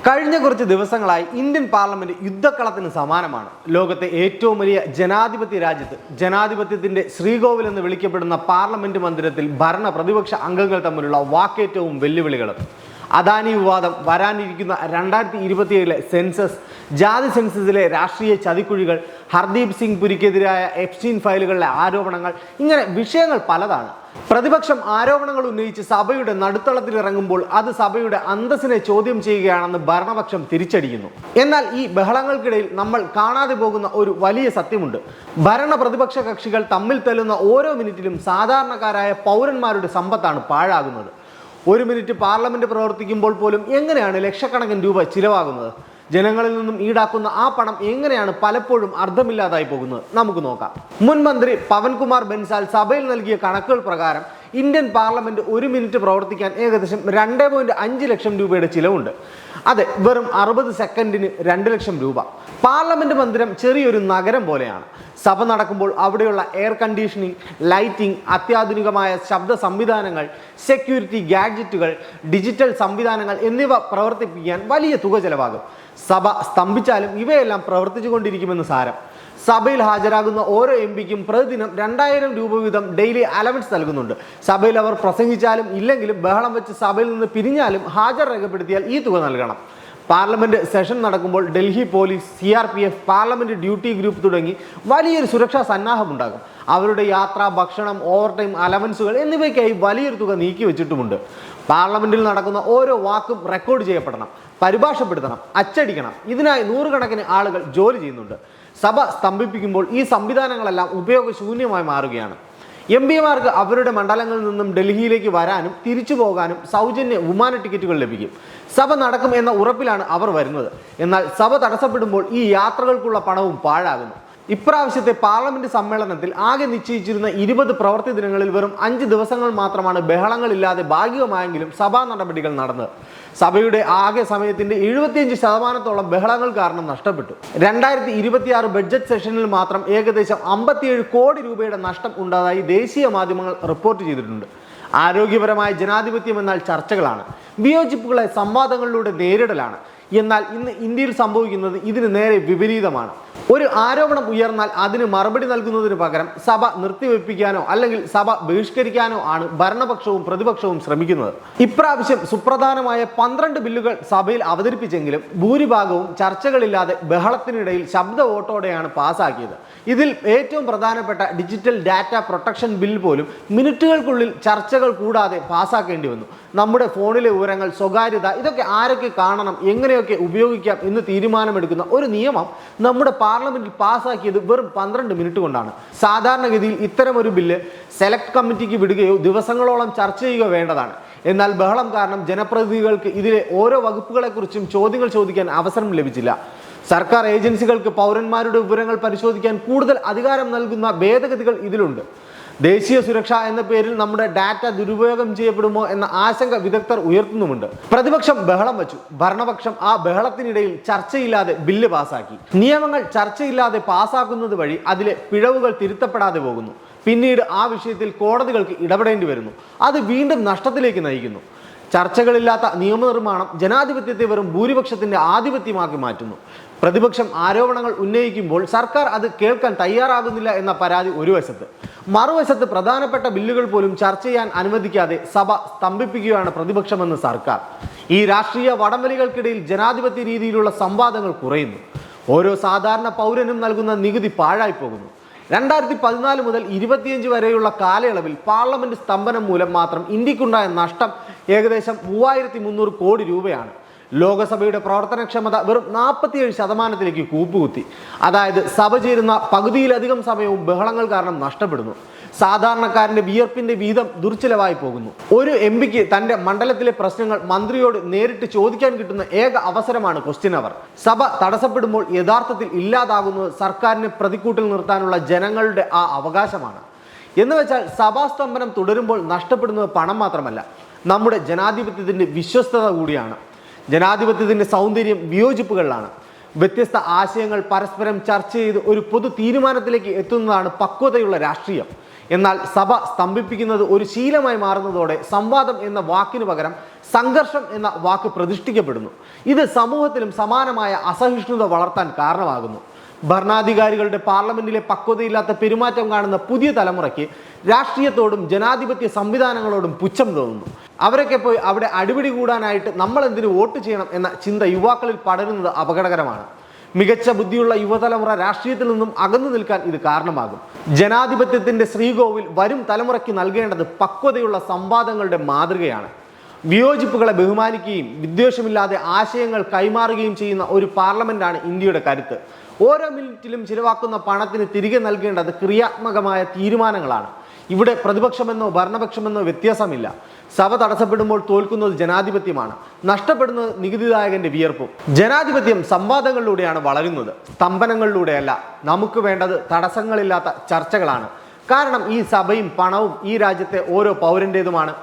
കഴിഞ്ഞ കുറച്ച് ദിവസങ്ങളായി ഇന്ത്യൻ പാർലമെന്റ് യുദ്ധക്കളത്തിന് സമാനമാണ്. ലോകത്തെ ഏറ്റവും വലിയ ജനാധിപത്യ രാജ്യത്ത് ജനാധിപത്യത്തിന്റെ ശ്രീകോവിൽ എന്ന് വിളിക്കപ്പെടുന്ന പാർലമെന്റ് മന്ദിരത്തിൽ ഭരണ പ്രതിപക്ഷ അംഗങ്ങൾ തമ്മിലുള്ള വാക്കേറ്റവും വെല്ലുവിളികളും. അദാനി വിവാദം, വരാനിരിക്കുന്ന 2027 സെൻസസ്, ജാതി സെൻസസിലെ രാഷ്ട്രീയ ചതിക്കുഴികൾ, ഹർദീപ് സിംഗ് പുരിക്കെതിരായ എപ്സ്റ്റീൻ ഫയലുകളിലെ ആരോപണങ്ങൾ, ഇങ്ങനെ വിഷയങ്ങൾ പലതാണ്. പ്രതിപക്ഷം ആരോപണങ്ങൾ ഉന്നയിച്ച് സഭയുടെ നടുത്തളത്തിലിറങ്ങുമ്പോൾ അത് സഭയുടെ അന്തസ്സിനെ ചോദ്യം ചെയ്യുകയാണെന്ന് ഭരണപക്ഷം തിരിച്ചടിക്കുന്നു. എന്നാൽ ഈ ബഹളങ്ങൾക്കിടയിൽ നമ്മൾ കാണാതെ പോകുന്ന ഒരു വലിയ സത്യമുണ്ട്. ഭരണ പ്രതിപക്ഷ കക്ഷികൾ തമ്മിൽ തല്ലുന്ന ഓരോ മിനിറ്റിലും സാധാരണക്കാരായ പൗരന്മാരുടെ സമ്പത്താണ് പാഴാകുന്നത്. ഒരു മിനിറ്റ് പാർലമെന്റ് പ്രവർത്തിക്കുമ്പോൾ പോലും എങ്ങനെയാണ് ലക്ഷക്കണക്കിന് രൂപ ചിലവാകുന്നത്? ജനങ്ങളിൽ നിന്നും ഈടാക്കുന്ന ആ പണം എങ്ങനെയാണ് പലപ്പോഴും അർത്ഥമില്ലാതായി പോകുന്നത്? നമുക്ക് നോക്കാം. മുൻ മന്ത്രി പവൻകുമാർ ബൻസാൽ സഭയിൽ നൽകിയ കണക്കുകൾ പ്രകാരം ഇന്ത്യൻ പാർലമെന്റ് ഒരു മിനിറ്റ് പ്രവർത്തിക്കാൻ ഏകദേശം 2.5 ലക്ഷം രൂപയുടെ ചിലവുണ്ട്. അതെ, വെറും 60 സെക്കൻഡിന് 2 ലക്ഷം രൂപ. പാർലമെന്റ് മന്ദിരം ചെറിയൊരു നഗരം പോലെയാണ്. സഭ നടക്കുമ്പോൾ അവിടെയുള്ള എയർ കണ്ടീഷനിങ്, ലൈറ്റിംഗ്, അത്യാധുനികമായ ശബ്ദ സംവിധാനങ്ങൾ, സെക്യൂരിറ്റി ഗാഡ്ജറ്റുകൾ, ഡിജിറ്റൽ സംവിധാനങ്ങൾ എന്നിവ പ്രവർത്തിപ്പിക്കാൻ വലിയ തുക ചെലവാകും. സഭ സ്തംഭിച്ചാലും ഇവയെല്ലാം പ്രവർത്തിച്ചു കൊണ്ടിരിക്കുമെന്ന് സാരം. സഭയിൽ ഹാജരാകുന്ന ഓരോ എംപിക്കും പ്രതിദിനം 2000 രൂപ വീതം ഡെയിലി അലവൻസ് നൽകുന്നുണ്ട്. സഭയിൽ അവർ പ്രസംഗിച്ചാലും ഇല്ലെങ്കിലും ബഹളം വെച്ച് സഭയിൽ നിന്ന് പിരിഞ്ഞാലും ഹാജർ രേഖപ്പെടുത്തിയാൽ ഈ തുക നൽകണം. പാർലമെന്റ് സെഷൻ നടക്കുമ്പോൾ Delhi police, CRPF, parliament duty group തുടങ്ങി വലിയൊരു സുരക്ഷാ സന്നാഹമുണ്ടാകും. അവരുടെ യാത്ര, ഭക്ഷണം, ഓവർ ടൈം അലവൻസുകൾ എന്നിവയ്ക്കായി വലിയൊരു തുക നീക്കി വെച്ചിട്ടുമുണ്ട്. പാർലമെന്റിൽ നടക്കുന്ന ഓരോ വാക്കും റെക്കോർഡ് ചെയ്യപ്പെടണം, പരിഭാഷപ്പെടുത്തണം, അച്ചടിക്കണം. ഇതിനായി നൂറുകണക്കിന് ആളുകൾ ജോലി ചെയ്യുന്നുണ്ട്. സഭ സ്തംഭിപ്പിക്കുമ്പോൾ ഈ സംവിധാനങ്ങളെല്ലാം ഉപയോഗശൂന്യമായി മാറുകയാണ്. MP-മാർക്ക് അവരുടെ മണ്ഡലങ്ങളിൽ നിന്നും ഡൽഹിയിലേക്ക് വരാനും തിരിച്ചു പോകാനും സൗജന്യ വിമാന ടിക്കറ്റുകൾ ലഭിക്കും. സഭ നടക്കും എന്ന ഉറപ്പിലാണ് അവർ വരുന്നത്. എന്നാൽ സഭ തടസ്സപ്പെടുമ്പോൾ ഈ യാത്രകൾക്കുള്ള പണവും പാഴാകുന്നു. ഇപ്രാവശ്യത്തെ പാർലമെന്റ് സമ്മേളനത്തിൽ ആകെ നിശ്ചയിച്ചിരുന്ന 20 പ്രവൃത്തി ദിനങ്ങളിൽ വെറും 5 ദിവസങ്ങൾ മാത്രമാണ് ബഹളങ്ങളില്ലാതെ ഭാഗികമായെങ്കിലും സഭാ നടപടികൾ നടന്നത്. സഭയുടെ ആകെ സമയത്തിന്റെ 75% ബഹളങ്ങൾ കാരണം നഷ്ടപ്പെട്ടു. 2026 ബഡ്ജറ്റ് സെഷനിൽ മാത്രം ഏകദേശം 57 കോടി രൂപയുടെ നഷ്ടം ഉണ്ടായതായി ദേശീയ മാധ്യമങ്ങൾ റിപ്പോർട്ട് ചെയ്തിട്ടുണ്ട്. ആരോഗ്യപരമായ ജനാധിപത്യം എന്നാൽ ചർച്ചകളാണ്, വിയോജിപ്പുകളെ സംവാദങ്ങളിലൂടെ നേരിടലാണ്. എന്നാൽ ഇന്ന് ഇന്ത്യയിൽ സംഭവിക്കുന്നത് ഇതിന് നേരെ വിപരീതമാണ്. ഒരു ആരോപണം ഉയർന്നാൽ അതിന് മറുപടി നൽകുന്നതിന് പകരം സഭ നിർത്തിവെപ്പിക്കാനോ അല്ലെങ്കിൽ സഭ ബഹിഷ്കരിക്കാനോ ആണ് ഭരണപക്ഷവും പ്രതിപക്ഷവും ശ്രമിക്കുന്നത്. ഇപ്രാവശ്യം സുപ്രധാനമായ 12 ബില്ലുകൾ സഭയിൽ അവതരിപ്പിച്ചെങ്കിലും ഭൂരിഭാഗവും ചർച്ചകളില്ലാതെ ബഹളത്തിനിടയിൽ ശബ്ദ വോട്ടോടെയാണ് പാസ്സാക്കിയത്. ഇതിൽ ഏറ്റവും പ്രധാനപ്പെട്ട ഡിജിറ്റൽ ഡാറ്റ പ്രൊട്ടക്ഷൻ ബിൽ പോലും മിനിറ്റുകൾക്കുള്ളിൽ ചർച്ചകൾ കൂടാതെ പാസ്സാക്കേണ്ടി വന്നു. നമ്മുടെ ഫോണിലെ വിവരങ്ങൾ, സ്വകാര്യത, ഇതൊക്കെ ആരൊക്കെ കാണണം, എങ്ങനെയൊക്കെ ഉപയോഗിക്കാം എന്ന് തീരുമാനമെടുക്കുന്ന ഒരു നിയമം നമ്മുടെ പാർലമെന്റിൽ പാസ്സാക്കിയത് വെറും 12 മിനിറ്റ് കൊണ്ടാണ്. സാധാരണഗതിയിൽ ഇത്തരമൊരു ബില്ല് സെലക്ട് കമ്മിറ്റിക്ക് വിടുകയോ ദിവസങ്ങളോളം ചർച്ച ചെയ്യുകയോ വേണ്ടതാണ്. എന്നാൽ ബഹളം കാരണം ജനപ്രതിനിധികൾക്ക് ഇതിലെ ഓരോ വകുപ്പുകളെക്കുറിച്ചും ചോദ്യങ്ങൾ ചോദിക്കാൻ അവസരം ലഭിച്ചില്ല. സർക്കാർ ഏജൻസികൾക്ക് പൗരന്മാരുടെ വിവരങ്ങൾ പരിശോധിക്കാൻ കൂടുതൽ അധികാരം നൽകുന്ന ഭേദഗതികൾ ഇതിലുണ്ട്. ദേശീയ സുരക്ഷ എന്ന പേരിൽ നമ്മുടെ ഡാറ്റ ദുരുപയോഗം ചെയ്യപ്പെടുമോ എന്ന ആശങ്ക വിദഗ്ധർ ഉയർത്തുന്നുമുണ്ട്. പ്രതിപക്ഷം ബഹളം വച്ചു, ഭരണപക്ഷം ആ ബഹളത്തിനിടയിൽ ചർച്ചയില്ലാതെ ബില്ല് പാസാക്കി. നിയമങ്ങൾ ചർച്ചയില്ലാതെ പാസാക്കുന്നത് വഴി അതിലെ പിഴവുകൾ തിരുത്തപ്പെടാതെ പോകുന്നു. പിന്നീട് ആ വിഷയത്തിൽ കോടതികൾക്ക് ഇടപെടേണ്ടി വരുന്നു. അത് വീണ്ടും നഷ്ടത്തിലേക്ക് നയിക്കുന്നു. ചർച്ചകളില്ലാത്ത നിയമനിർമ്മാണം ജനാധിപത്യത്തെ വെറും ഭൂരിപക്ഷത്തിന്റെ ആധിപത്യമാക്കി മാറ്റുന്നു. പ്രതിപക്ഷം ആരോപണങ്ങൾ ഉന്നയിക്കുമ്പോൾ സർക്കാർ അത് കേൾക്കാൻ തയ്യാറാകുന്നില്ല എന്ന പരാതി ഒരു വശത്ത്. മറുവശത്ത് പ്രധാനപ്പെട്ട ബില്ലുകൾ പോലും ചർച്ച ചെയ്യാൻ അനുവദിക്കാതെ സഭ സ്തംഭിപ്പിക്കുകയാണ് പ്രതിപക്ഷമെന്ന് സർക്കാർ. ഈ രാഷ്ട്രീയ വടംവലികൾക്കിടയിൽ ജനാധിപത്യ രീതിയിലുള്ള സംവാദങ്ങൾ കുറയുന്നു. ഓരോ സാധാരണ പൗരനും നൽകുന്ന നികുതി പാഴായി പോകുന്നു. 2014 മുതൽ 25 വരെയുള്ള കാലയളവിൽ പാർലമെന്റ് സ്തംഭനം മൂലം മാത്രം ഇന്ത്യക്കുണ്ടായ നഷ്ടം ഏകദേശം 3300 കോടി രൂപയാണ്. ലോകസഭയുടെ പ്രവർത്തനക്ഷമത വെറും 47% കൂപ്പുകുത്തി. അതായത് സഭ ചേരുന്ന പകുതിയിലധികം സമയവും ബഹളങ്ങൾ കാരണം നഷ്ടപ്പെടുന്നു. സാധാരണക്കാരന്റെ വിയർപ്പിന്റെ വീതം ദുർച്ചിലവായി പോകുന്നു. ഒരു MP-ക്ക് തന്റെ മണ്ഡലത്തിലെ പ്രശ്നങ്ങൾ മന്ത്രിയോട് നേരിട്ട് ചോദിക്കാൻ കിട്ടുന്ന ഏക അവസരമാണ് ക്വസ്റ്റ്യൻ അവർ. സഭ തടസ്സപ്പെടുമ്പോൾ യഥാർത്ഥത്തിൽ ഇല്ലാതാകുന്നത് സർക്കാരിനെ പ്രതിക്കൂട്ടിൽ നിർത്താനുള്ള ജനങ്ങളുടെ ആ അവകാശമാണ്. എന്ന് വെച്ചാൽ സഭാസ്തംഭനം തുടരുമ്പോൾ നഷ്ടപ്പെടുന്നത് പണം മാത്രമല്ല, നമ്മുടെ ജനാധിപത്യത്തിന്റെ വിശ്വസ്തത കൂടിയാണ്. ജനാധിപത്യത്തിന്റെ സൗന്ദര്യം വിയോജിപ്പുകളിലാണ്. വ്യത്യസ്ത ആശയങ്ങൾ പരസ്പരം ചർച്ച ചെയ്ത് ഒരു പൊതു തീരുമാനത്തിലേക്ക് എത്തുന്നതാണ് പക്വതയുള്ള രാഷ്ട്രീയം. എന്നാൽ സഭ സ്തംഭിപ്പിക്കുന്നത് ഒരു ശീലമായി മാറുന്നതോടെ സംവാദം എന്ന വാക്കിനു പകരം സംഘർഷം എന്ന വാക്ക് പ്രതിഷ്ഠിക്കപ്പെടുന്നു. ഇത് സമൂഹത്തിലും സമാനമായ അസഹിഷ്ണുത വളർത്താൻ കാരണമാകുന്നു. ഭരണാധികാരികളുടെ പാർലമെന്റിലെ പക്വതയില്ലാത്ത പെരുമാറ്റം കാണുന്ന പുതിയ തലമുറയ്ക്ക് രാഷ്ട്രീയത്തോടും ജനാധിപത്യ സംവിധാനങ്ങളോടും പുച്ഛം തോന്നുന്നു. അവരൊക്കെ പോയി അവിടെ അടിപിടി കൂടാനായിട്ട് നമ്മൾ എന്തിനു വോട്ട് ചെയ്യണം എന്ന ചിന്ത യുവാക്കളിൽ പടരുന്നത് അപകടകരമാണ്. മികച്ച ബുദ്ധിയുള്ള യുവതലമുറ രാഷ്ട്രീയത്തിൽ നിന്നും അകന്നു നിൽക്കാൻ ഇത് കാരണമാകും. ജനാധിപത്യത്തിന്റെ ശ്രീകോവിൽ വരും തലമുറയ്ക്ക് നൽകേണ്ടത് പക്വതയുള്ള സംവാദങ്ങളുടെ മാതൃകയാണ്. വിയോജിപ്പുകളെ ബഹുമാനിക്കുകയും വിദ്വേഷമില്ലാതെ ആശയങ്ങൾ കൈമാറുകയും ചെയ്യുന്ന ഒരു പാർലമെന്റാണ് ഇന്ത്യയുടെ കരുത്ത്. ഓരോ മിനിറ്റിലും ചിലവാക്കുന്ന പണത്തിന് തിരികെ നൽകേണ്ടത് ക്രിയാത്മകമായ തീരുമാനങ്ങളാണ്. ഇവിടെ പ്രതിപക്ഷമെന്നോ ഭരണപക്ഷമെന്നോ വ്യത്യാസമില്ല. സഭ തടസ്സപ്പെടുമ്പോൾ തോൽക്കുന്നത് ജനാധിപത്യമാണ്, നഷ്ടപ്പെടുന്നത് നികുതിദായകന്റെ വിയർപ്പും. ജനാധിപത്യം സംവാദങ്ങളിലൂടെയാണ് വളരുന്നത്, സ്തംഭനങ്ങളിലൂടെയല്ല. നമുക്ക് വേണ്ടത് തടസ്സങ്ങളില്ലാത്ത ചർച്ചകളാണ്. കാരണം ഈ സഭയും പണവും ഈ രാജ്യത്തെ ഓരോ പൗരന്റേതുമാണ്.